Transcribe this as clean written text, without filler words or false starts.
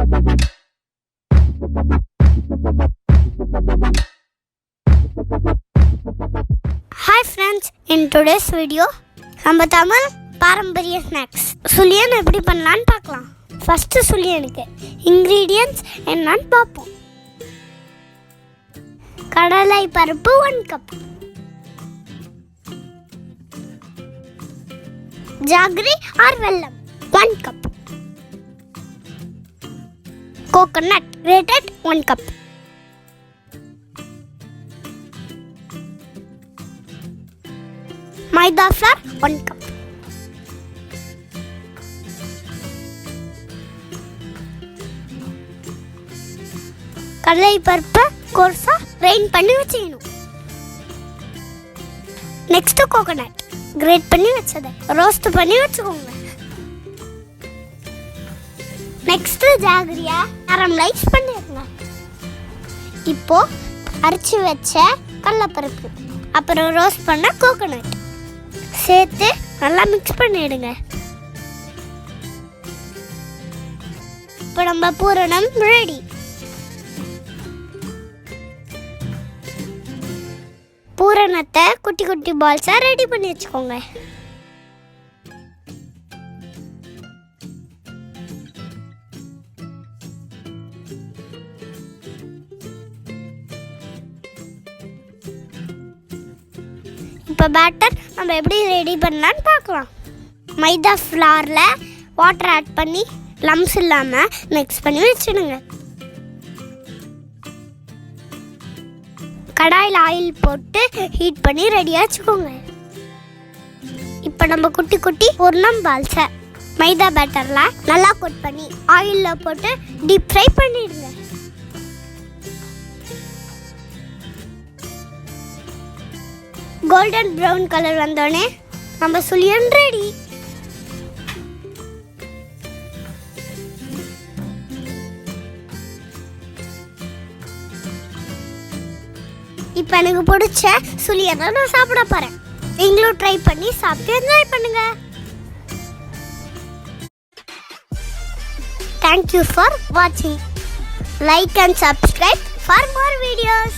Hi friends, in today's video நம்ம தமிழ் பாரம்பரிய snacks சுழியம் எப்படி பண்ணலான்னு பார்க்கலாம். ஃபர்ஸ்ட் சுழியனுக்கு இன்கிரீடியன்ட்ஸ் என்னன்னு பார்ப்போம். கடலை பருப்பு 1 கப், ஜாகரி ஆர் வெல்லம் 1 கப், கோகோனட் grated 1 கப், மைதா flour 1 கப், கடலை பருப்பை கோர்ஸா கிரைண்ட் பண்ணி வச்சுக்கணும். நெக்ஸ்ட் கோகோனட் கிரேட் பண்ணி வச்சதை ரோஸ்ட் பண்ணி வச்சுக்கோங்க. நெக்ஸ்ட் ஜாகரியா கேரமலைஸ் பண்ணிடுங்க. இப்போ அரைச்சி வச்ச கடலைப்பருப்பு அப்புறம் ரோஸ்ட் பண்ண கோகோனட் சேர்த்து நல்லா மிக்ஸ் பண்ணிடுங்க. இப்போ நம்ம பூரணம் ரெடி. பூரணத்தை குட்டி குட்டி பால்ஸா ரெடி பண்ணி வச்சுக்கோங்க. இப்போ பேட்டர் நம்ம எப்படி ரெடி பண்ணலான்னு பார்க்கலாம். மைதா ஃப்ளாரில் வாட்டர் ஆட் பண்ணி லம்ஸ் இல்லாமல் மிக்ஸ் பண்ணி வச்சுடுங்க. கடாயில் ஆயில் போட்டு ஹீட் பண்ணி ரெடியாக வச்சுக்கோங்க. இப்போ நம்ம குட்டி குட்டி பூர்ணம் பால்ஸை மைதா பேட்டரில் நல்லா கோட் பண்ணி ஆயிலில் போட்டு டீப் ஃப்ரை பண்ணிடுங்க. கோல்டன் ப்ரௌன் கலர் வந்தோடனே நம்ம சுழியம் ரெடி. இப்போ எனக்கு பிடிச்ச சுழியத்தை நான் சாப்பிட போறேன். நீங்களும் ட்ரை பண்ணி சாப்பிட்டு என்ஜாய் பண்ணுங்க. Thank you for watching. Like and subscribe for more videos.